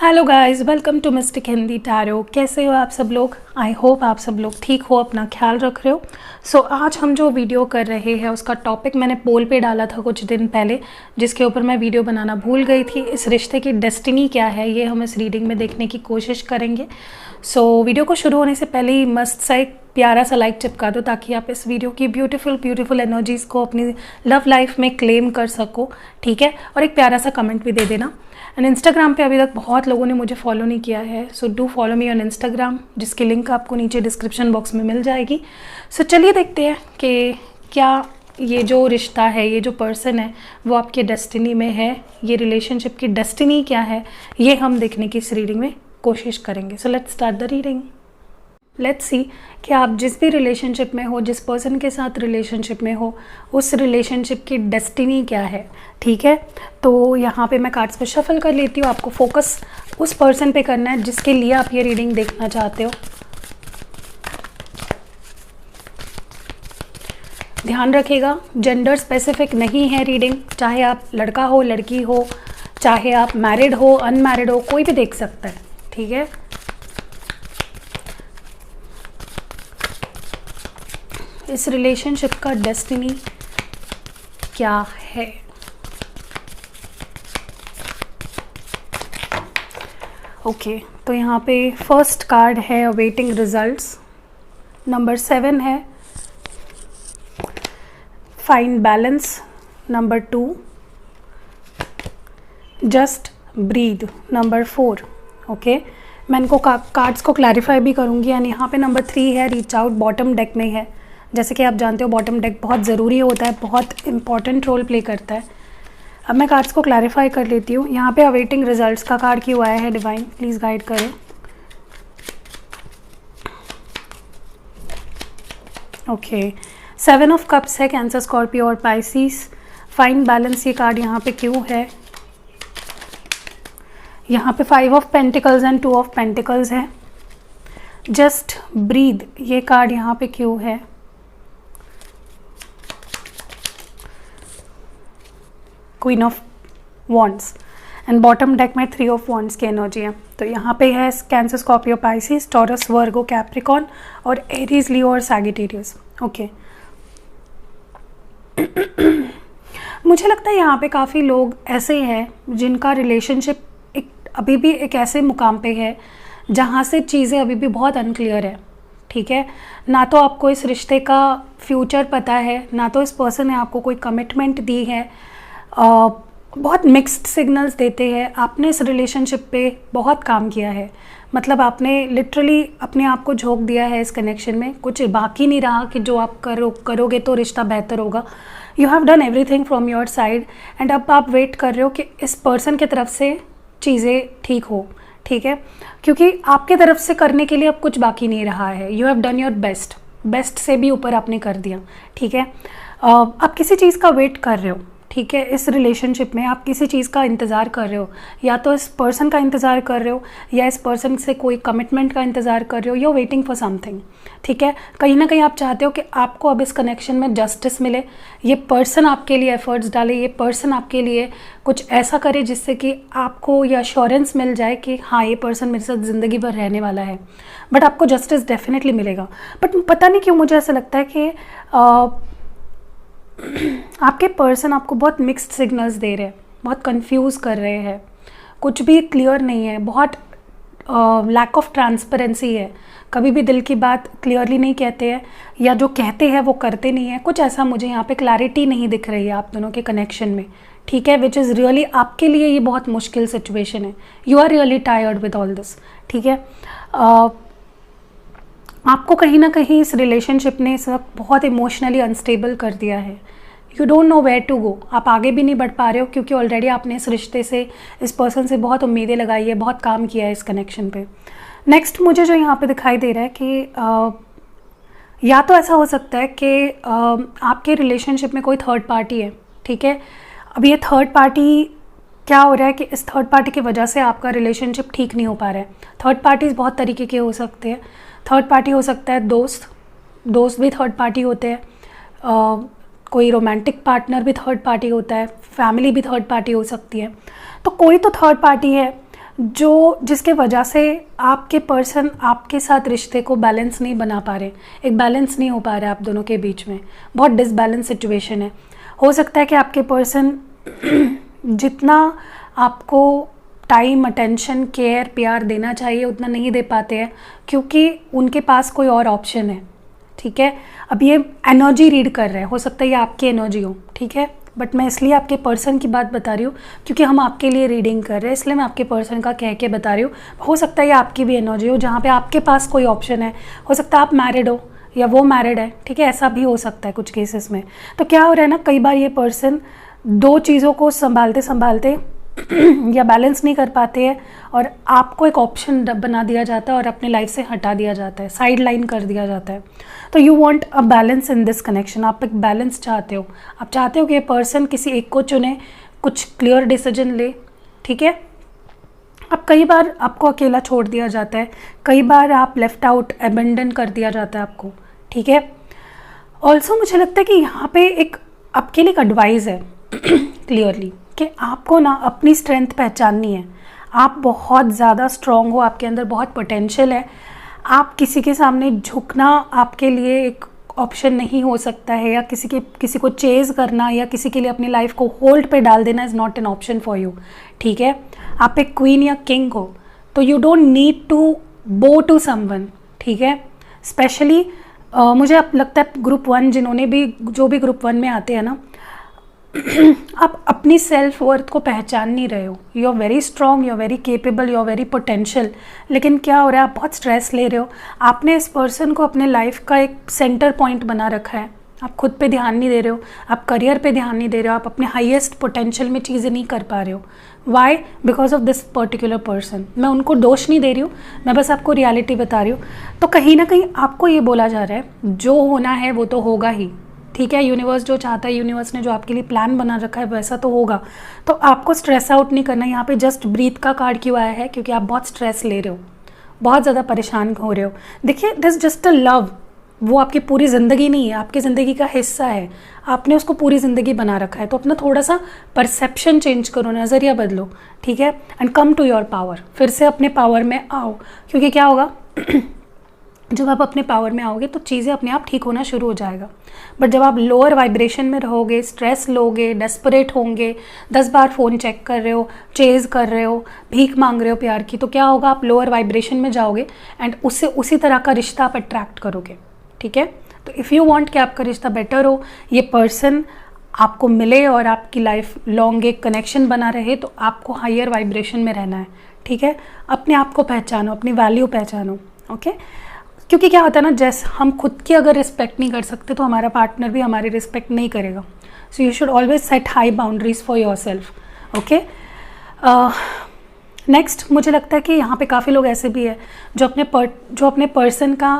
Hello guys, welcome to mystic Hindi tarot. कैसे हो आप सब लोग? आई होप आप सब लोग ठीक हो, अपना ख्याल रख रहे हो। सो आज हम जो वीडियो कर रहे हैं उसका टॉपिक मैंने पोल पे डाला था कुछ दिन पहले, जिसके ऊपर मैं वीडियो बनाना भूल गई थी। इस रिश्ते की डेस्टिनी क्या है, ये हम इस रीडिंग में देखने की कोशिश करेंगे। सो वीडियो को शुरू होने से पहले ही मस्त सा एक प्यारा सा लाइक चिपका दो, ताकि आप इस वीडियो की ब्यूटीफुल एनर्जीज़ को अपनी लव लाइफ में क्लेम कर सको, ठीक है। और एक प्यारा सा कमेंट भी दे देना। एंड इंस्टाग्राम पे अभी तक बहुत लोगों ने मुझे फॉलो नहीं किया है, so do follow me on Instagram, जिसकी लिंक आपको नीचे डिस्क्रिप्शन बॉक्स में मिल जाएगी। सो चलिए देखते हैं कि क्या ये जो रिश्ता है, ये जो पर्सन है, वो आपके डेस्टिनी में है। ये रिलेशनशिप की डेस्टिनी क्या है, ये हम देखने की इस रीडिंग में कोशिश करेंगे। So let's start the reading. Let's see कि आप जिस भी रिलेशनशिप में हो, जिस पर्सन के साथ रिलेशनशिप में हो, उस रिलेशनशिप की डेस्टिनी क्या है, ठीक है। तो यहाँ पे मैं कार्ड्स पे शफल कर लेती हूँ। आपको फोकस उस पर्सन पे करना है जिसके लिए आप ये रीडिंग देखना चाहते हो। ध्यान रखिएगा, जेंडर स्पेसिफिक नहीं है रीडिंग। चाहे आप लड़का हो, लड़की हो, चाहे आप मैरिड हो, अनमैरिड हो, कोई भी देख सकता है, ठीक है। इस रिलेशनशिप का डेस्टिनी क्या है? ओके, तो यहाँ पे फर्स्ट कार्ड है अवेटिंग रिजल्ट्स, नंबर 7 है find balance, number 2 just breathe, number 4। Okay, मैं इनको कार्ड्स को क्लैरिफाई भी करूँगी। एंड यहाँ पे नंबर 3 है रीच आउट, बॉटम डेक में है। जैसे कि आप जानते हो बॉटम डेक बहुत ज़रूरी होता है, बहुत इंपॉर्टेंट रोल प्ले करता है। अब मैं कार्ड्स को क्लैरिफाई कर लेती हूँ। यहाँ पे अवेटिंग रिजल्ट्स का कार्ड क्यों आया है? डिवाइन प्लीज़ गाइड करें। ओके, 7 ऑफ कप्स है कैंसर, स्कॉर्पियो और पाइसिस। फाइंड बैलेंस ये कार्ड यहाँ पे क्यों है? यहाँ पे 5 of pentacles and 2 of pentacles है। जस्ट ब्रीद ये कार्ड यहाँ पे क्यों है? Queen of wands and bottom deck में 3 ऑफ वॉन्ड्स की एनर्जी है। तो यहाँ पे है कैंसर, स्कॉर्पियो, पाइसिस, टॉरस, वर्गो, कैप्रिकॉन और एरीज, लियो और सैजिटेरियस। ओके, मुझे लगता है यहाँ पे काफ़ी लोग ऐसे हैं जिनका रिलेशनशिप अभी भी एक ऐसे मुकाम पे है जहाँ से चीज़ें अभी भी बहुत अनक्लियर है, ठीक है। ना तो आपको इस रिश्ते का फ्यूचर पता है, ना तो इस पर्सन ने आपको कोई कमिटमेंट दी है। बहुत मिक्स्ड सिग्नल्स देते हैं। आपने इस रिलेशनशिप पे बहुत काम किया है, मतलब आपने लिटरली अपने आप को झोंक दिया है इस कनेक्शन में। कुछ बाकी नहीं रहा कि जो आप करोगे तो रिश्ता बेहतर होगा। You have done everything from your side and अब आप वेट कर रहे हो कि इस पर्सन की तरफ से चीज़ें ठीक हो, ठीक है। क्योंकि आपके तरफ से करने के लिए अब कुछ बाकी नहीं रहा है। You have done your best, best से भी ऊपर आपने कर दिया, ठीक है। आप किसी चीज़ का वेट कर रहे हो, ठीक है। इस रिलेशनशिप में आप किसी चीज़ का इंतज़ार कर रहे हो, या तो इस पर्सन का इंतज़ार कर रहे हो या इस पर्सन से कोई कमिटमेंट का इंतज़ार कर रहे हो। You are waiting for something, ठीक है। कहीं ना कहीं आप चाहते हो कि आपको अब इस कनेक्शन में जस्टिस मिले, ये पर्सन आपके लिए एफर्ट्स डाले, ये पर्सन आपके लिए कुछ ऐसा करे जिससे कि आपको ये अश्योरेंस मिल जाए कि हाँ, ये पर्सन मेरे साथ ज़िंदगी भर रहने वाला है। बट आपको जस्टिस डेफिनेटली मिलेगा। बट पता नहीं क्यों मुझे ऐसा लगता है कि आपके पर्सन आपको बहुत मिक्स्ड सिग्नल्स दे रहे हैं, बहुत कंफ्यूज कर रहे हैं, कुछ भी क्लियर नहीं है, बहुत लैक ऑफ ट्रांसपेरेंसी है। कभी भी दिल की बात क्लियरली नहीं कहते हैं, या जो कहते हैं वो करते नहीं है। कुछ ऐसा मुझे यहाँ पे क्लैरिटी नहीं दिख रही है आप दोनों के कनेक्शन में, ठीक है। विच इज़ रियली आपके लिए ये बहुत मुश्किल सिचुएशन है। You are really tired with all this, ठीक है। आपको कहीं ना कहीं इस रिलेशनशिप ने इस वक्त बहुत इमोशनली अनस्टेबल कर दिया है। You don't know where to go. आप आगे भी नहीं बढ़ पा रहे हो क्योंकि ऑलरेडी आपने इस रिश्ते से, इस पर्सन से बहुत उम्मीदें लगाई है, बहुत काम किया है इस कनेक्शन पे। नेक्स्ट मुझे जो यहाँ पे दिखाई दे रहा है कि या तो ऐसा हो सकता है कि आपके रिलेशनशिप में कोई थर्ड पार्टी है, ठीक है। अब ये थर्ड पार्टी क्या हो रहा है कि इस थर्ड पार्टी की वजह से आपका रिलेशनशिप ठीक नहीं हो पा रहा है। थर्ड पार्टीज़ बहुत तरीके के हो सकते हैं। थर्ड पार्टी हो सकता है दोस्त भी थर्ड पार्टी होते हैं, कोई रोमांटिक पार्टनर भी थर्ड पार्टी होता है, फैमिली भी थर्ड पार्टी हो सकती है। तो कोई तो थर्ड पार्टी है जो जिसके वजह से आपके पर्सन आपके साथ रिश्ते को बैलेंस नहीं बना पा रहे, एक बैलेंस नहीं हो पा रहा है आप दोनों के बीच में, बहुत डिसबैलेंस सिचुएशन है। हो सकता है कि आपके पर्सन जितना आपको टाइम, अटेंशन, केयर, प्यार देना चाहिए उतना नहीं दे पाते हैं, क्योंकि उनके पास कोई और ऑप्शन है। ठीक है, अब ये एनर्जी रीड कर रहे हैं, हो सकता है ये आपकी एनर्जी हो, ठीक है, बट मैं इसलिए आपके पर्सन की बात बता रही हूँ क्योंकि हम आपके लिए रीडिंग कर रहे हैं, इसलिए मैं आपके पर्सन का कह के बता रही हूँ। हो सकता है ये आपकी भी एनर्जी हो जहाँ पे आपके पास कोई ऑप्शन है, हो सकता है आप मैरिड हो या वो मैरिड है, ठीक है, ऐसा भी हो सकता है कुछ केसेस में। तो क्या हो रहा है ना, कई बार ये पर्सन दो चीज़ों को संभालते संभालते या बैलेंस नहीं कर पाते हैं और आपको एक ऑप्शन बना दिया जाता है और अपने लाइफ से हटा दिया जाता है, साइड लाइन कर दिया जाता है। तो you want a balance in this connection, आप एक बैलेंस चाहते हो, आप चाहते हो कि ये पर्सन किसी एक को चुने, कुछ क्लियर डिसीजन ले, ठीक है। अब कई बार आपको अकेला छोड़ दिया जाता है, कई बार आप लेफ्ट आउट, अबेंडन कर दिया जाता है आपको, ठीक है। ऑल्सो मुझे लगता है कि यहाँ पे एक आपके लिए एक एडवाइस है क्लियरली कि आपको ना अपनी स्ट्रेंथ पहचाननी है। आप बहुत ज़्यादा स्ट्रॉन्ग हो, आपके अंदर बहुत पोटेंशियल है, आप किसी के सामने झुकना आपके लिए एक ऑप्शन नहीं हो सकता है, या किसी को चेज़ करना या किसी के लिए अपनी लाइफ को होल्ड पे डाल देना is not an option for you, ठीक है। आप एक क्वीन या किंग हो तो यू डोंट नीड टू बो टू समवन, ठीक है। स्पेशली मुझे अब लगता है ग्रुप 1 जिन्होंने भी, जो भी ग्रुप 1 में आते हैं ना, आप अपनी सेल्फ वर्थ को पहचान नहीं रहे हो। You are very strong, you are very capable, you are very potential, लेकिन क्या हो रहा है, आप बहुत स्ट्रेस ले रहे हो। आपने इस पर्सन को अपने लाइफ का एक सेंटर पॉइंट बना रखा है, आप खुद पे ध्यान नहीं दे रहे हो, आप करियर पे ध्यान नहीं दे रहे हो, आप अपने हाईएस्ट पोटेंशियल में चीज़ें नहीं कर पा रहे हो। Why? Because of this particular person. मैं उनको दोष नहीं दे रही हूँ, मैं बस आपको रियलिटी बता रही हूँ। तो कहीं ना कहीं आपको ये बोला जा रहा है जो होना है वो तो होगा ही, ठीक है। यूनिवर्स जो चाहता है, यूनिवर्स ने जो आपके लिए प्लान बना रखा है वैसा तो होगा। तो आपको स्ट्रेस आउट नहीं करना। यहाँ पे जस्ट ब्रीथ का कार्ड क्यों आया है? क्योंकि आप बहुत स्ट्रेस ले रहे हो, बहुत ज़्यादा परेशान हो रहे हो। देखिए, दिस जस्ट अ लव, वो आपकी पूरी ज़िंदगी नहीं है, आपकी ज़िंदगी का हिस्सा है, आपने उसको पूरी ज़िंदगी बना रखा है। तो अपना थोड़ा सा परसेप्शन चेंज करो, नज़रिया बदलो, ठीक है, and come to your power. फिर से अपने पावर में आओ, क्योंकि क्या होगा जब आप अपने पावर में आओगे तो चीज़ें अपने आप ठीक होना शुरू हो जाएगा। बट जब आप लोअर वाइब्रेशन में रहोगे, स्ट्रेस लोगे, डेस्परेट होंगे, 10 बार फ़ोन चेक कर रहे हो, चेज़ कर रहे हो, भीख मांग रहे हो प्यार की, तो क्या होगा, आप लोअर वाइब्रेशन में जाओगे एंड उससे उसी तरह का रिश्ता आप अट्रैक्ट करोगे, ठीक है। तो इफ़ यू वांट कि आपका रिश्ता बेटर हो, ये पर्सन आपको मिले और आपकी लाइफ लॉन्ग एक कनेक्शन बना रहे, तो आपको हायर वाइब्रेशन में रहना है, ठीक है। अपने आप को पहचानो, अपनी वैल्यू पहचानो, ओके। क्योंकि क्या होता है ना, जैसे हम खुद की अगर रिस्पेक्ट नहीं कर सकते तो हमारा पार्टनर भी हमारी रिस्पेक्ट नहीं करेगा। So you should always set high boundaries for your self, okay. Next, मुझे लगता है कि यहाँ पे काफ़ी लोग ऐसे भी है जो अपने पर्सन का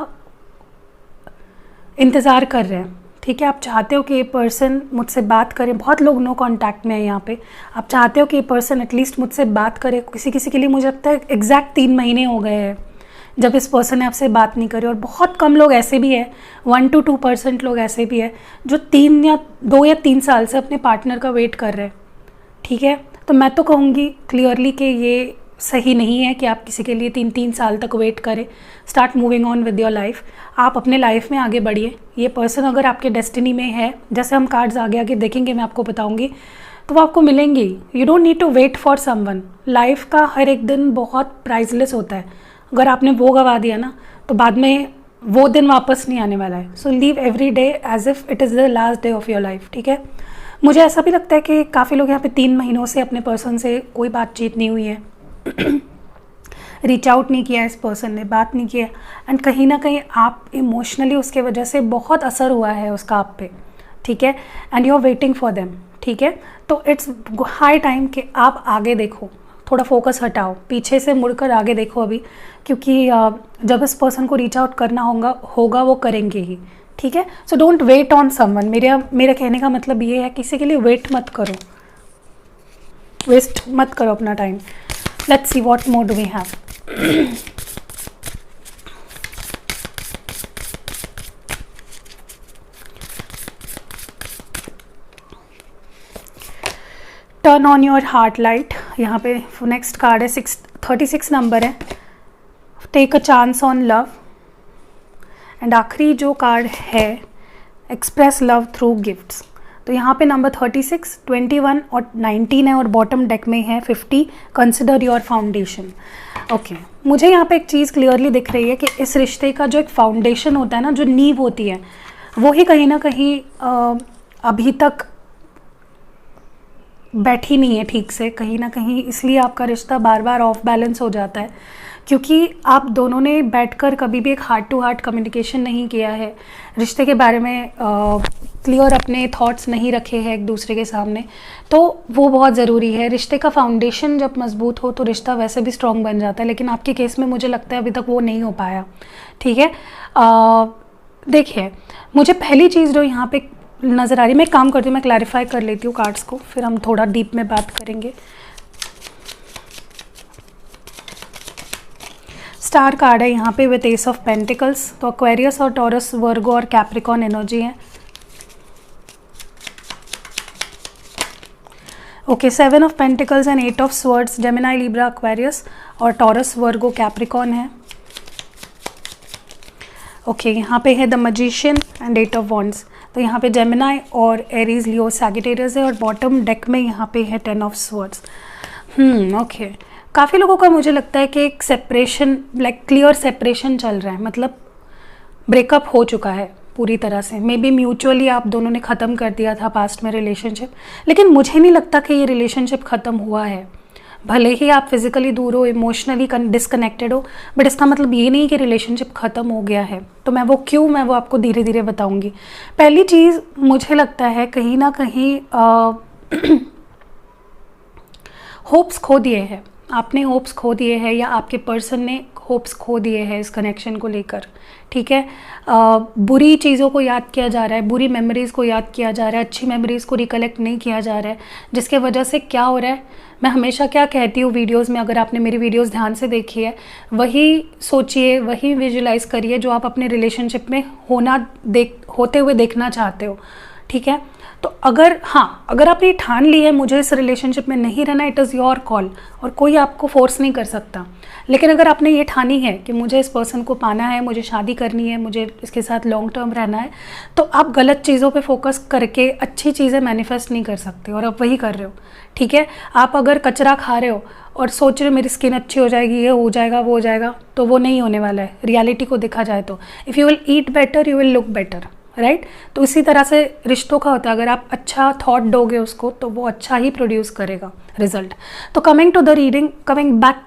इंतज़ार कर रहे हैं, ठीक है। आप चाहते हो कि ये पर्सन मुझसे बात करे, बहुत लोग नो कांटेक्ट में है यहाँ पे। आप चाहते हो कि ये पर्सन एटलीस्ट मुझसे बात करे। किसी के लिए मुझे लगता है एग्जैक्ट 3 महीने हो गए हैं जब इस पर्सन ने आपसे बात नहीं करी। और बहुत कम लोग ऐसे भी है, 1 to 2% लोग ऐसे भी है जो 2 या 3 साल से अपने पार्टनर का वेट कर रहे हैं, ठीक है। तो मैं तो कहूँगी क्लियरली कि ये सही नहीं है कि आप किसी के लिए 3 साल तक वेट करें। Start moving on with your life, आप अपने लाइफ में आगे बढ़िए। ये पर्सन अगर आपके डेस्टिनी में है, जैसे हम कार्ड्स आगे आगे देखेंगे, मैं आपको बताऊंगी, तो वो आपको मिलेंगे। You don't need to wait for someone. Life का हर एक दिन बहुत प्राइसलेस होता है। अगर आपने वो गवा दिया ना, तो बाद में वो दिन वापस नहीं आने वाला है। So live every day as if it is the last day of your life, ठीक है। मुझे ऐसा भी लगता है कि काफ़ी लोग यहाँ पे 3 महीनों से अपने पर्सन से कोई बातचीत नहीं हुई है, रीच आउट नहीं किया, इस पर्सन ने बात नहीं किया, एंड कहीं ना कहीं आप इमोशनली उसके वजह से बहुत असर हुआ है उसका आप पे, ठीक है, and you are waiting for them, ठीक है। तो इट्स हाई टाइम कि आप आगे देखो, थोड़ा फोकस हटाओ, पीछे से मुड़कर आगे देखो अभी, क्योंकि जब इस पर्सन को रीच आउट करना होगा वो करेंगे ही, ठीक है। So don't wait on someone. मेरा कहने का मतलब ये है, किसी के लिए वेट मत करो, वेस्ट मत करो अपना time. Let's see what more do we have. Turn on your heart light. यहाँ पे नेक्स्ट कार्ड है 36 नंबर है, take a chance on love. And आखिरी जो कार्ड है, एक्सप्रेस लव थ्रू गिफ्ट्स। तो यहाँ पे नंबर 36, 21 और 19 है और बॉटम डेक में है 50, कंसिडर योर फाउंडेशन। ओके, मुझे यहाँ पे एक चीज़ क्लियरली दिख रही है कि इस रिश्ते का जो एक फाउंडेशन होता है ना, जो नींव होती है, वो ही कहीं ना कहीं अभी तक बैठी नहीं है ठीक से, कहीं ना कहीं इसलिए आपका रिश्ता बार बार ऑफ बैलेंस हो जाता है, क्योंकि आप दोनों ने बैठकर कभी भी एक हार्ट टू हार्ट कम्युनिकेशन नहीं किया है, रिश्ते के बारे में क्लियर अपने थॉट्स नहीं रखे हैं एक दूसरे के सामने। तो वो बहुत ज़रूरी है। रिश्ते का फाउंडेशन जब मजबूत हो तो रिश्ता वैसे भी स्ट्रॉन्ग बन जाता है, लेकिन आपके केस में मुझे लगता है अभी तक वो नहीं हो पाया। ठीक है, देखिए, मुझे पहली चीज़ जो यहाँ पे नज़र आ रही है, मैं एक काम करती हूँ, मैं क्लैरिफाई कर लेती हूँ कार्ड्स को, फिर हम थोड़ा डीप में बात करेंगे। स्टार कार्ड है यहाँ पे विद एस ऑफ पेंटिकल्स, तो एक्वेरियस और टॉरस, वर्गो और कैप्रिकॉन एनर्जी है। Okay, 7 of pentacles and 8 of swords, Gemini, Libra, Aquarius और टॉरस, वर्गो, कैप्रिकॉन है। ओके, यहाँ पे है the magician and 8 of wands, तो यहाँ पे जेमिनाई और एरीज, लियो, सैजिटेरियस है और बॉटम डेक में यहाँ पे है 10 ऑफ स्वर्ड्स। ओके, काफ़ी लोगों का मुझे लगता है कि एक सेपरेशन, लाइक क्लियर सेपरेशन चल रहा है, मतलब ब्रेकअप हो चुका है पूरी तरह से। मे बी म्यूचुअली आप दोनों ने ख़त्म कर दिया था पास्ट में रिलेशनशिप, लेकिन मुझे नहीं लगता कि ये रिलेशनशिप ख़त्म हुआ है। भले ही आप फिजिकली दूर हो, इमोशनली डिस्कनेक्टेड हो, बट इसका मतलब ये नहीं कि रिलेशनशिप ख़त्म हो गया है। तो मैं वो आपको धीरे धीरे बताऊंगी। पहली चीज़ मुझे लगता है कहीं ना कहीं होप्स खो दिए हैं आपने, होप्स खो दिए हैं या आपके पर्सन ने होप्स खो दिए हैं इस कनेक्शन को लेकर। ठीक है, बुरी चीज़ों को याद किया जा रहा है, बुरी मेमोरीज़ को याद किया जा रहा है, अच्छी मेमोरीज़ को रिकलेक्ट नहीं किया जा रहा है, जिसके वजह से क्या हो रहा है, मैं हमेशा क्या कहती हूँ वीडियोस में, अगर आपने मेरी वीडियोस ध्यान से देखी है, वही सोचिए, वही विजुलाइज करिए जो आप अपने रिलेशनशिप में होते हुए देखना चाहते हो। ठीक है, तो अगर आपने ठान ली है मुझे इस रिलेशनशिप में नहीं रहना, इट इज़ योर कॉल और कोई आपको फोर्स नहीं कर सकता। लेकिन अगर आपने ये ठानी है कि मुझे इस पर्सन को पाना है, मुझे शादी करनी है, मुझे इसके साथ लॉन्ग टर्म रहना है, तो आप गलत चीज़ों पे फोकस करके अच्छी चीज़ें मैनिफेस्ट नहीं कर सकते और आप वही कर रहे हो। ठीक है, आप अगर कचरा खा रहे हो और सोच रहे हो मेरी स्किन अच्छी हो जाएगी, ये हो जाएगा, वो हो जाएगा, तो वो नहीं होने वाला है। रियलिटी को देखा जाए तो if you will eat better you will look better, right. तो इसी तरह से रिश्तों का होता है, अगर आप अच्छा थॉट दोगे उसको तो वो अच्छा ही प्रोड्यूस करेगा रिजल्ट। तो coming back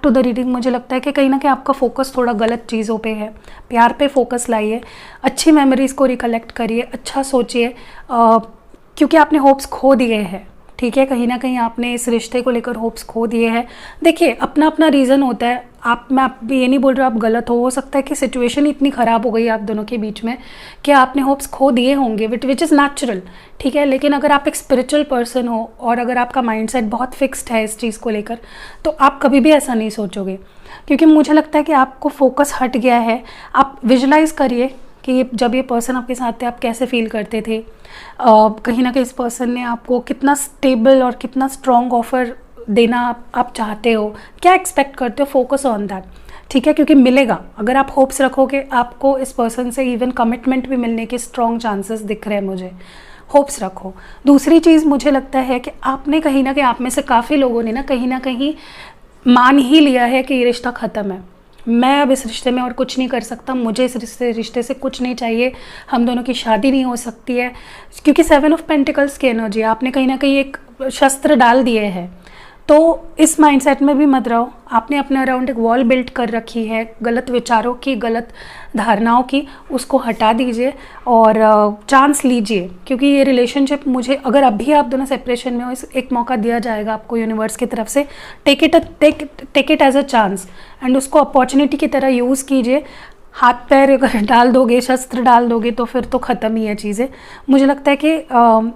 to the reading, मुझे लगता है कि कहीं ना कहीं आपका फोकस थोड़ा गलत चीज़ों पे है। प्यार पे फोकस लाइए, अच्छी मेमोरीज़ को रिकलेक्ट करिए, अच्छा सोचिए, क्योंकि आपने होप्स खो दिए हैं। ठीक है, कहीं ना कहीं आपने इस रिश्ते को लेकर होप्स खो दिए हैं। देखिए, अपना अपना रीज़न होता है। मैं ये नहीं बोल रहा आप गलत हो सकता है कि सिचुएशन इतनी ख़राब हो गई आप दोनों के बीच में कि आपने होप्स खो दिए होंगे, विच इज़ नेचुरल। ठीक है, लेकिन अगर आप एक स्पिरिचुअल पर्सन हो और अगर आपका माइंडसेट बहुत फिक्स्ड है इस चीज़ को लेकर, तो आप कभी भी ऐसा नहीं सोचोगे, क्योंकि मुझे लगता है कि आपको फोकस हट गया है। आप विजुलाइज करिए कि जब ये पर्सन आपके साथ थे आप कैसे फील करते थे, कहीं ना कहीं इस पर्सन ने आपको कितना स्टेबल और कितना स्ट्रॉन्ग ऑफर देना आप चाहते हो, क्या एक्सपेक्ट करते हो, फोकस ऑन दैट। ठीक है, क्योंकि मिलेगा। अगर आप होप्स रखोगे आपको इस पर्सन से इवन कमिटमेंट भी मिलने के स्ट्रॉन्ग चांसेस दिख रहे हैं मुझे। होप्स रखो। दूसरी चीज़ मुझे लगता है कि आपने कहीं ना कहीं, आप में से काफ़ी लोगों ने ना कहीं मान ही लिया है कि ये रिश्ता ख़त्म है, मैं अब इस रिश्ते में और कुछ नहीं कर सकता, मुझे इस रिश्ते से कुछ नहीं चाहिए, हम दोनों की शादी नहीं हो सकती है, क्योंकि 7 ऑफ पेंटिकल्स की एनर्जी, आपने कहीं ना कहीं एक शस्त्र डाल दिए हैं। तो इस माइंडसेट में भी मत रहो। आपने अपने अराउंड एक वॉल बिल्ड कर रखी है गलत विचारों की, गलत धारणाओं की, उसको हटा दीजिए और चांस लीजिए, क्योंकि ये रिलेशनशिप, मुझे अगर अभी आप दोनों सेपरेशन में हो, एक मौका दिया जाएगा आपको यूनिवर्स की तरफ से। Take it as a chance and उसको अपॉर्चुनिटी की तरह यूज़ कीजिए। हाथ पैर अगर डाल दोगे, शस्त्र डाल दोगे, तो फिर तो ख़त्म ही है चीज़ें। मुझे लगता है कि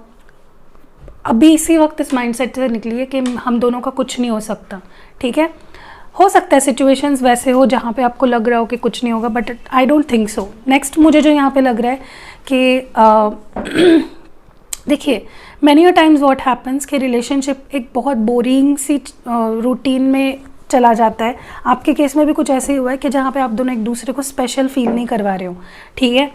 अभी इसी वक्त इस माइंडसेट से निकलिए कि हम दोनों का कुछ नहीं हो सकता। ठीक है, हो सकता है सिचुएशंस वैसे हो जहाँ पे आपको लग रहा हो कि कुछ नहीं होगा, but I don't think so. Next मुझे जो यहाँ पे लग रहा है कि देखिए, many a times what happens कि रिलेशनशिप एक बहुत बोरिंग सी रूटीन में चला जाता है। आपके केस में भी कुछ ऐसे ही हुआ है कि जहाँ पे आप दोनों एक दूसरे को स्पेशल फील नहीं करवा रहे हो, ठीक है।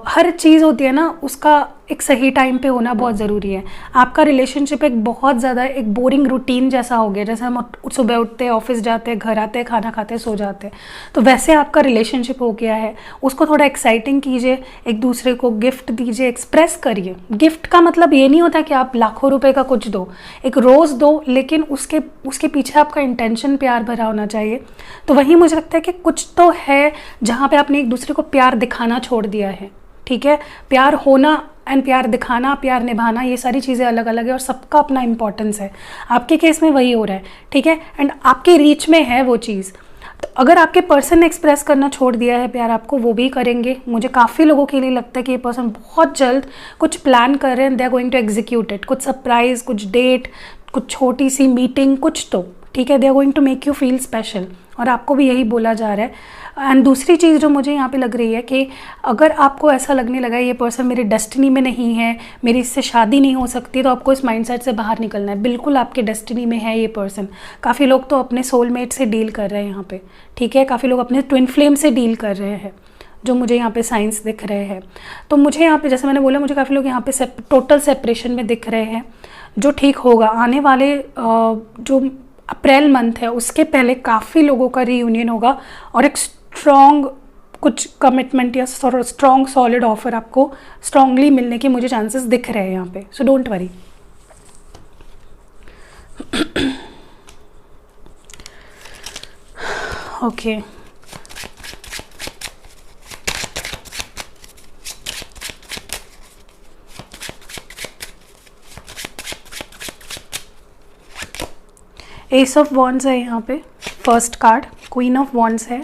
हर चीज़ होती है ना, उसका एक सही टाइम पे होना बहुत ज़रूरी है। आपका रिलेशनशिप एक बहुत ज़्यादा एक बोरिंग रूटीन जैसा हो गया, जैसे हम सुबह उठते हैं, ऑफिस जाते हैं, घर आते हैं, खाना खाते हैं, सो जाते हैं, तो वैसे आपका रिलेशनशिप हो गया है। उसको थोड़ा एक्साइटिंग कीजिए, एक दूसरे को गिफ्ट दीजिए, एक्सप्रेस करिए। गिफ्ट का मतलब ये नहीं होता कि आप लाखों रुपए का कुछ दो, एक रोज़ दो, लेकिन उसके पीछे आपका इंटेंशन प्यार भरा होना चाहिए। तो वहीं मुझे लगता है कि कुछ तो है जहाँ पे आपने एक दूसरे को प्यार दिखाना छोड़ दिया है, ठीक है। प्यार होना एंड प्यार दिखाना, प्यार निभाना, ये सारी चीज़ें अलग अलग है और सबका अपना इंपॉर्टेंस है। आपके केस में वही हो रहा है, ठीक है, एंड आपकी रीच में है वो चीज़। तो अगर आपके पर्सन ने एक्सप्रेस करना छोड़ दिया है प्यार आपको, वो भी करेंगे। मुझे काफ़ी लोगों के लिए लगता है कि ये पर्सन बहुत जल्द कुछ प्लान कर रहे हैं, they are going to execute it. कुछ सरप्राइज, कुछ डेट, कुछ छोटी सी मीटिंग, कुछ तो, ठीक है, they are going to make you feel special, और आपको भी यही बोला जा रहा है। एंड दूसरी चीज़ जो मुझे यहाँ पे लग रही है कि अगर आपको ऐसा लगने लगा ये पर्सन मेरी डेस्टिनी में नहीं है, मेरी इससे शादी नहीं हो सकती, तो आपको इस माइंडसेट से बाहर निकलना है। बिल्कुल आपके डेस्टिनी में है ये पर्सन। काफ़ी लोग तो अपने सोलमेट से डील कर रहे हैं यहाँ पे, ठीक है। काफ़ी लोग अपने ट्विन फ्लेम से डील कर रहे हैं, जो मुझे यहाँ पे साइंस दिख रहे हैं। तो मुझे यहाँ पे, जैसे मैंने बोला, मुझे काफ़ी लोग यहाँ पे टोटल सेपरेशन में दिख रहे हैं, जो ठीक होगा। आने वाले जो अप्रैल मंथ है उसके पहले काफ़ी लोगों का रीयूनियन होगा और एक स्ट्रॉन्ग कुछ कमिटमेंट या स्ट्रॉन्ग सॉलिड ऑफर आपको स्ट्रांगली मिलने के मुझे चांसेस दिख रहे हैं यहाँ पे। So don't worry. Okay, S of wands है यहाँ पे, first card queen of wands है।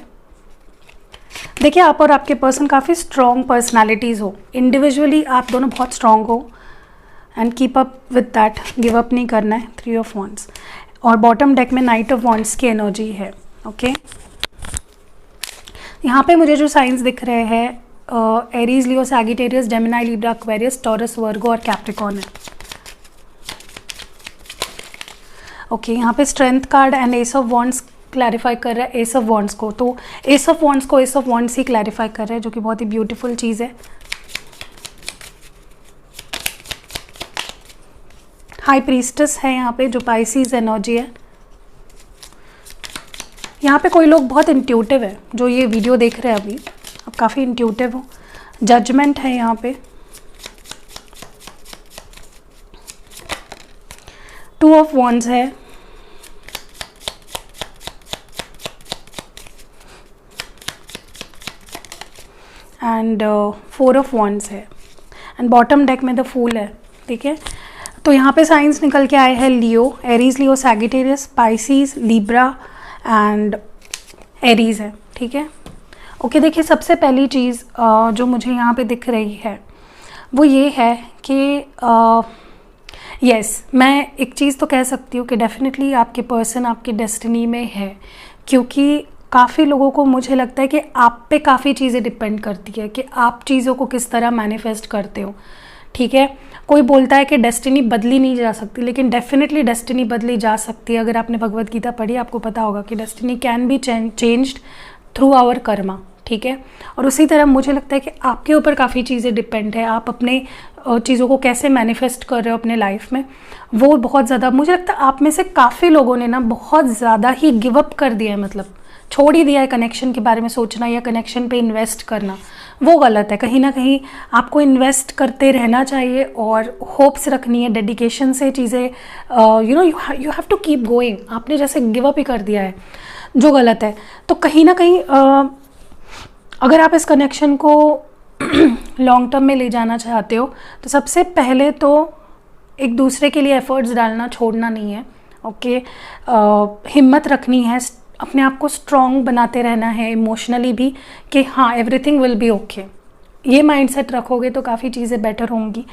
देखिए, आप और आपके पर्सन काफ़ी स्ट्रॉन्ग पर्सनालिटीज़ हो, इंडिविजुअली आप दोनों बहुत स्ट्रॉन्ग हो, and keep up with that, give up नहीं करना है। 3 ऑफ वॉन्ड्स, और बॉटम डेक में नाइट ऑफ वॉन्ड्स की एनर्जी है। ओके, यहाँ पे मुझे जो साइंस दिख रहे हैं Aries, Leo, Sagittarius, Gemini, Libra, Aquarius, Taurus, Virgo और कैप्रिकॉर्न है। ओके, यहाँ पे strength card and ace of wands clarify कर रहा है एस ऑफ वॉन्ड्स को, तो एस ऑफ वॉन्ड्स को S of wands he clarify कर रहा है, जो कि बहुत ही ब्यूटीफुल चीज़ है। हाई प्रीस्टेस है यहाँ पे, जो पाइसीज एनर्जी है। यहाँ पे कोई लोग बहुत इंट्यूटिव है, जो ये वीडियो देख रहे हैं अभी, अब काफ़ी इंट्यूटिव हो। जजमेंट है यहाँ पे। 2 ऑफ वॉन्ड्स है, एंड 4 ऑफ वॉन्ड्स है, एंड बॉटम डेक में द फूल है, ठीक है। तो यहाँ पे साइंस निकल के आए हैं Leo, Aries, Leo, Sagittarius, Pisces, Libra and Aries है, ठीक है। ओके, देखिए, सबसे पहली चीज़ जो मुझे यहाँ पे दिख रही है वो ये है कि यस, मैं एक चीज़ तो कह सकती हूँ कि डेफिनेटली आपके पर्सन आपकी डेस्टिनी में है, क्योंकि काफ़ी लोगों को मुझे लगता है कि आप पे काफ़ी चीज़ें डिपेंड करती है कि आप चीज़ों को किस तरह मैनिफेस्ट करते हो, ठीक है। कोई बोलता है कि डेस्टिनी बदली नहीं जा सकती, लेकिन डेफिनेटली डेस्टिनी बदली जा सकती है। अगर आपने भगवत गीता पढ़ी, आपको पता होगा कि destiny can be changed through our karma, ठीक है। और उसी तरह मुझे लगता है कि आपके ऊपर काफ़ी चीज़ें डिपेंड है, आप अपने चीज़ों को कैसे मैनिफेस्ट कर रहे हो अपने लाइफ में, वो बहुत ज़्यादा। मुझे लगता है आप में से काफ़ी लोगों ने ना बहुत ज़्यादा ही गिव अप कर दिया है, मतलब छोड़ ही दिया है कनेक्शन के बारे में सोचना या कनेक्शन पे इन्वेस्ट करना। वो गलत है। कहीं ना कहीं आपको इन्वेस्ट करते रहना चाहिए और होप्स रखनी है, डेडिकेशन से चीज़ें, you have to keep going. आपने जैसे गिव अप ही कर दिया है, जो गलत है। तो कहीं ना कहीं अगर आप इस कनेक्शन को लॉन्ग टर्म में ले जाना चाहते हो, तो सबसे पहले तो एक दूसरे के लिए एफर्ट्स डालना छोड़ना नहीं है। ओके, हिम्मत रखनी है, अपने आप को स्ट्रॉन्ग बनाते रहना है इमोशनली भी, कि हाँ एवरीथिंग विल बी ओके। ये माइंडसेट रखोगे तो काफ़ी चीज़ें बेटर होंगी।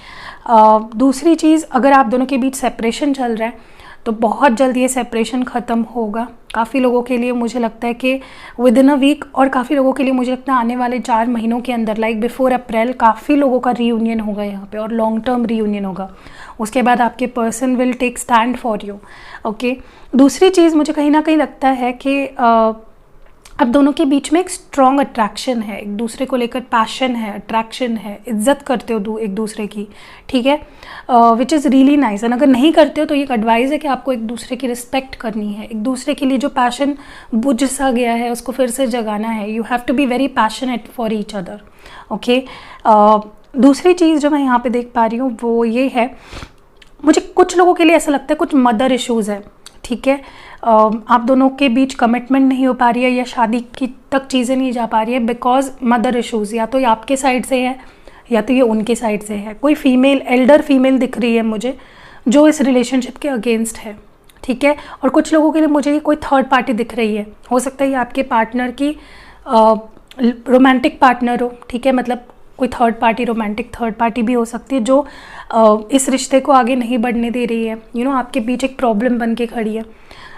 दूसरी चीज़, अगर आप दोनों के बीच सेपरेशन चल रहा है तो बहुत जल्द ये सेपरेशन ख़त्म होगा काफ़ी लोगों के लिए। मुझे लगता है कि विद इन अ वीक, और काफ़ी लोगों के लिए मुझे लगता है आने वाले 4 महीनों के अंदर, लाइक बिफोर अप्रैल, काफ़ी लोगों का रीयूनियन होगा यहाँ पे, और लॉन्ग टर्म रीयूनियन होगा। उसके बाद आपके person will take stand for you. Okay, दूसरी चीज़ मुझे कहीं ना कहीं लगता है कि अब दोनों के बीच में एक स्ट्रॉन्ग अट्रैक्शन है, एक दूसरे को लेकर पैशन है, अट्रैक्शन है, इज्जत करते हो एक दूसरे की, ठीक है, which is really nice. And अगर नहीं करते हो तो एक एडवाइस है कि आपको एक दूसरे की रिस्पेक्ट करनी है, एक दूसरे के लिए जो पैशन बुझ सा गया है उसको फिर से जगाना है। You have to be very passionate for each other. Okay, दूसरी चीज़ जो मैं यहाँ पे देख पा रही हूँ वो ये है, मुझे कुछ लोगों के लिए ऐसा लगता है कुछ मदर इश्यूज़ है, ठीक है, आप दोनों के बीच कमिटमेंट नहीं हो पा रही है या शादी की तक चीज़ें नहीं जा पा रही है बिकॉज मदर इश्यूज़, या तो ये आपके साइड से है या तो ये उनके साइड से है। कोई फीमेल, एल्डर फीमेल दिख रही है मुझे जो इस रिलेशनशिप के अगेंस्ट है, ठीक है। और कुछ लोगों के लिए मुझे ये कोई थर्ड पार्टी दिख रही है, हो सकता है ये आपके पार्टनर की रोमांटिक पार्टनर हो, ठीक है, मतलब कोई third party, romantic third party भी हो सकती है जो इस रिश्ते को आगे नहीं बढ़ने दे रही है, यू नो, आपके बीच एक प्रॉब्लम बन के खड़ी है,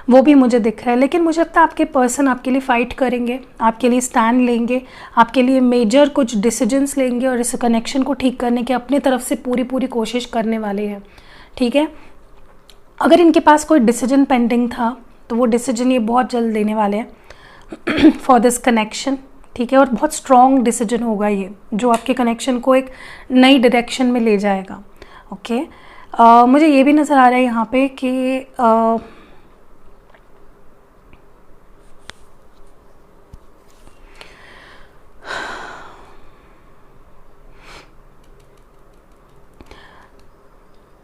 वो भी मुझे दिख रहा है। लेकिन मुझे लगता है आपके पर्सन आपके लिए फ़ाइट करेंगे, आपके लिए स्टैंड लेंगे, आपके लिए मेजर कुछ डिसीजंस लेंगे और इस कनेक्शन को ठीक करने की अपनी तरफ से पूरी कोशिश करने वाले हैं, ठीक है। अगर इनके पास कोई डिसीजन पेंडिंग था तो वो डिसीजन ये बहुत जल्द लेने वाले हैं फॉर दिस कनेक्शन, ठीक है, और बहुत स्ट्रॉन्ग डिसीजन होगा ये जो आपके कनेक्शन को एक नई डायरेक्शन में ले जाएगा। ओके, मुझे ये भी नज़र आ रहा है यहाँ पे कि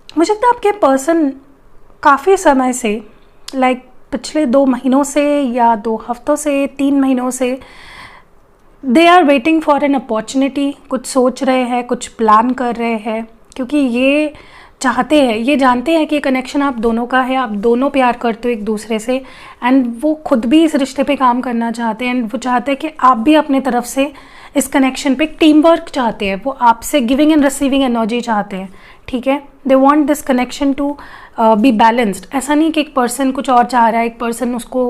मुझे लगता है आपके पर्सन काफ़ी समय से, लाइक पिछले 2 महीनों से या 2 हफ्तों से, 3 महीनों से, they are waiting for an opportunity, कुछ सोच रहे हैं, कुछ प्लान कर रहे हैं, क्योंकि ये चाहते हैं, ये जानते हैं कि कनेक्शन आप दोनों का है, आप दोनों प्यार करते हो एक दूसरे से, एंड वो खुद भी इस रिश्ते पे काम करना चाहते हैं, एंड वो चाहते हैं कि आप भी अपने तरफ से इस कनेक्शन पे टीम वर्क चाहते हैं, वो आपसे गिविंग एंड रिसीविंग एनर्जी चाहते हैं, ठीक है। They want this connection to be balanced. ऐसा नहीं कि एक पर्सन कुछ और चाह रहा है, एक पर्सन उसको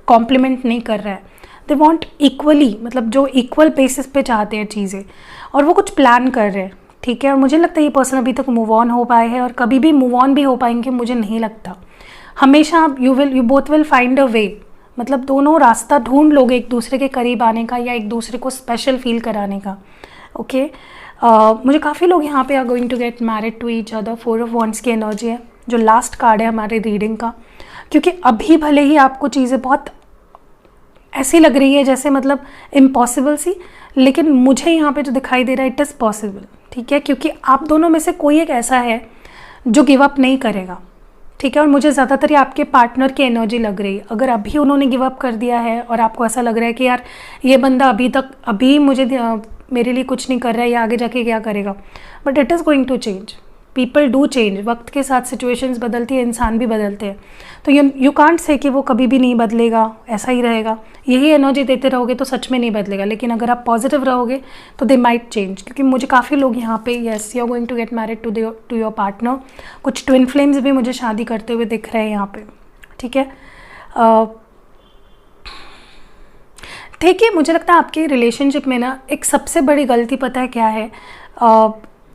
कॉम्प्लीमेंट नहीं कर रहा है, दे वॉन्ट इक्वली, मतलब जो इक्वल बेसिस पे चाहते हैं चीज़ें, और वो कुछ प्लान कर रहे हैं, ठीक है। और मुझे लगता है ये पर्सन अभी तक मूव ऑन हो पाए हैं और कभी भी मूव ऑन भी हो पाएंगे मुझे नहीं लगता। हमेशा आप you both will find a way, मतलब दोनों रास्ता ढूंढ लोगे एक दूसरे के करीब आने का या एक दूसरे को स्पेशल फील कराने का। ओके, मुझे काफ़ी लोग यहाँ पे are going to get married to each other. 4 of wands की एनर्जी है जो लास्ट कार्ड है हमारे रीडिंग का, क्योंकि अभी भले ही आपको चीज़ें बहुत ऐसी लग रही है जैसे मतलब इम्पॉसिबल सी, लेकिन मुझे यहाँ पे जो दिखाई दे रहा है इट इज़ पॉसिबल, ठीक है, क्योंकि आप दोनों में से कोई एक ऐसा है जो गिव अप नहीं करेगा, ठीक है। और मुझे ज़्यादातर ये आपके पार्टनर की एनर्जी लग रही है। अगर अभी उन्होंने गिव अप कर दिया है और आपको ऐसा लग रहा है कि यार ये बंदा अभी मुझे मेरे लिए कुछ नहीं कर रहा है, या आगे जाके क्या करेगा, but it is going to change. People do change, वक्त के साथ सिचुएशंस बदलती है, इंसान भी बदलते हैं, तो यू कांट से कि वो कभी भी नहीं बदलेगा, ऐसा ही रहेगा। यही एनर्जी देते रहोगे तो सच में नहीं बदलेगा, लेकिन अगर आप पॉजिटिव रहोगे तो दे माइट चेंज। क्योंकि मुझे काफ़ी लोग यहाँ पे, yes you are going to get married to your partner. कुछ ट्विन फ्लेम्स भी मुझे शादी करते हुए दिख रहे हैं यहाँ पे, ठीक है। देखिए, मुझे लगता है आपके रिलेशनशिप में ना एक सबसे बड़ी गलती पता है क्या है,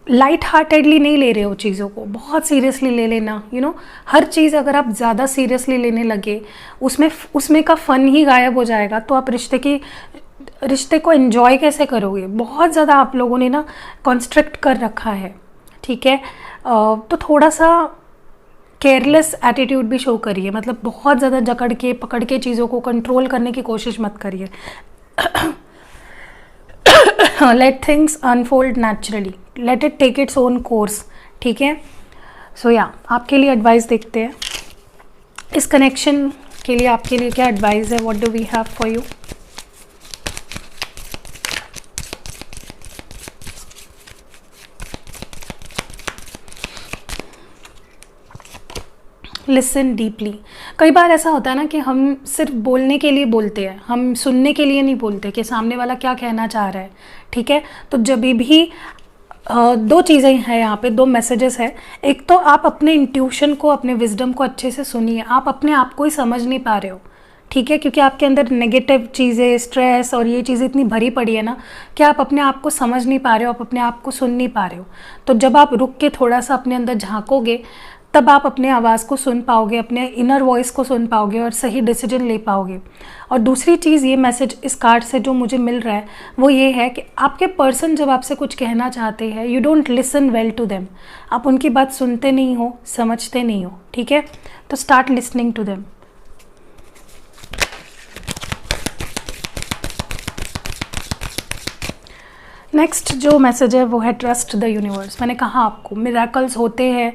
लाइट हार्टेडली नहीं ले रहे हो चीज़ों को, बहुत सीरियसली ले लेना, यू नो। हर चीज़ अगर आप ज़्यादा सीरियसली लेने लगे उसमें का फ़न ही गायब हो जाएगा, तो आप रिश्ते को एंजॉय कैसे करोगे। बहुत ज़्यादा आप लोगों ने ना कॉन्स्ट्रिक्ट कर रखा है, ठीक है। तो थोड़ा सा केयरलेस एटीट्यूड भी शो करिए, मतलब बहुत ज़्यादा जकड़ के पकड़ के चीज़ों को कंट्रोल करने की कोशिश मत करिए। Let things unfold naturally, let it take its own course, ठीक है। सो या आपके लिए एडवाइस देखते हैं इस कनेक्शन के लिए, आपके लिए क्या एडवाइस है, what do we have for you. Listen deeply. कई बार ऐसा होता है ना कि हम सिर्फ बोलने के लिए बोलते हैं, हम सुनने के लिए नहीं बोलते कि सामने वाला क्या कहना चाह रहा है, ठीक है। तो जब भी दो चीज़ें हैं यहाँ पे, दो मैसेजेस है। एक तो आप अपने इंट्यूशन को, अपने विजडम को अच्छे से सुनिए। आप अपने आप को ही समझ नहीं पा रहे हो, ठीक है, क्योंकि आपके अंदर नेगेटिव चीज़ें, स्ट्रेस और ये चीज़ें इतनी भरी पड़ी है ना कि आप अपने आप को समझ नहीं पा रहे हो, आप अपने आप को सुन नहीं पा रहे हो। तो जब आप रुक के थोड़ा सा अपने अंदर झांकोगे, तब आप अपने आवाज़ को सुन पाओगे, अपने इनर वॉइस को सुन पाओगे और सही डिसीजन ले पाओगे। और दूसरी चीज़, ये मैसेज इस कार्ड से जो मुझे मिल रहा है वो ये है कि आपके पर्सन जब आपसे कुछ कहना चाहते हैं, you don't listen well to them. आप उनकी बात सुनते नहीं हो, समझते नहीं हो, ठीक है। तो start listening to them. Next जो मैसेज है वो है ट्रस्ट द यूनिवर्स। मैंने कहा आपको मिरेकल्स होते हैं,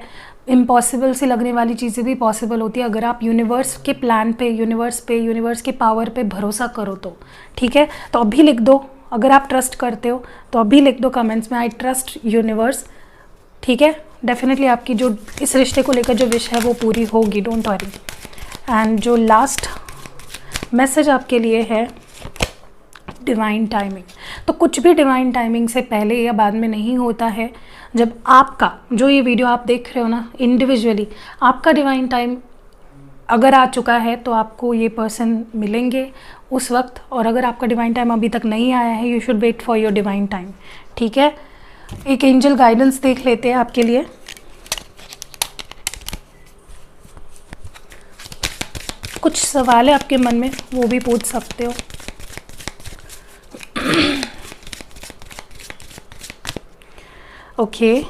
इम्पॉसिबल सी लगने वाली चीज़ें भी पॉसिबल होती है अगर आप यूनिवर्स के प्लान पे, यूनिवर्स के पावर पे भरोसा करो तो, ठीक है। तो अभी लिख दो, अगर आप ट्रस्ट करते हो तो अभी लिख दो कमेंट्स में, आई ट्रस्ट यूनिवर्स, ठीक है। डेफिनेटली आपकी जो इस रिश्ते को लेकर जो विश है वो पूरी होगी, डोंट वरी। एंड जो लास्ट मैसेज आपके लिए है, डिवाइन टाइमिंग। तो कुछ भी डिवाइन टाइमिंग से पहले या बाद में नहीं होता है। जब आपका, जो ये वीडियो आप देख रहे हो ना, इंडिविजुअली आपका डिवाइन टाइम अगर आ चुका है तो आपको ये पर्सन मिलेंगे उस वक्त। और अगर आपका डिवाइन टाइम अभी तक नहीं आया है, you should wait for your divine time, ठीक है। एक एंजल गाइडेंस देख लेते हैं आपके लिए। कुछ सवाल है आपके मन में, वो भी पूछ सकते हो। Okay,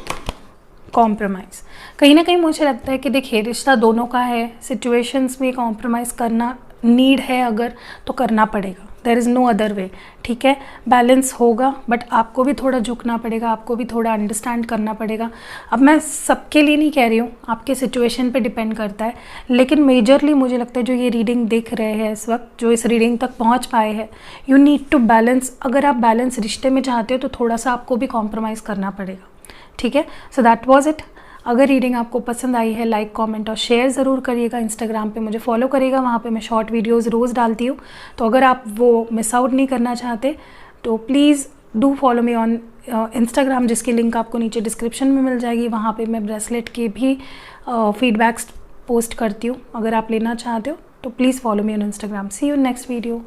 compromise. कहीं ना कहीं मुझे लगता है कि देखिए रिश्ता दोनों का है, सिचुएशंस में कॉम्प्रोमाइज़ करना नीड है अगर, तो करना पड़ेगा, there is no other way, ठीक है। बैलेंस होगा, बट आपको भी थोड़ा झुकना पड़ेगा, आपको भी थोड़ा अंडरस्टैंड करना पड़ेगा। अब मैं सबके लिए नहीं कह रही हूँ, आपके सिचुएशन पे डिपेंड करता है, लेकिन मेजरली मुझे लगता है जो ये रीडिंग देख रहे हैं इस वक्त, जो इस रीडिंग तक पहुँच पाए हैं, यू नीड टू बैलेंस। अगर आप बैलेंस रिश्ते में चाहते हो तो थोड़ा सा आपको भी कॉम्प्रोमाइज़ करना पड़ेगा, ठीक है। So that was it. अगर रीडिंग आपको पसंद आई है, लाइक, कमेंट और शेयर ज़रूर करिएगा। इंस्टाग्राम पे मुझे फॉलो करिएगा, वहाँ पे मैं शॉर्ट वीडियोस रोज़ डालती हूँ। तो अगर आप वो मिस आउट नहीं करना चाहते तो please do follow me on Instagram, जिसकी लिंक आपको नीचे डिस्क्रिप्शन में मिल जाएगी। वहाँ पे मैं ब्रेसलेट के भी फीडबैक्स पोस्ट करती हूँ। अगर आप लेना चाहते हो तो please follow me on Instagram. See you next video.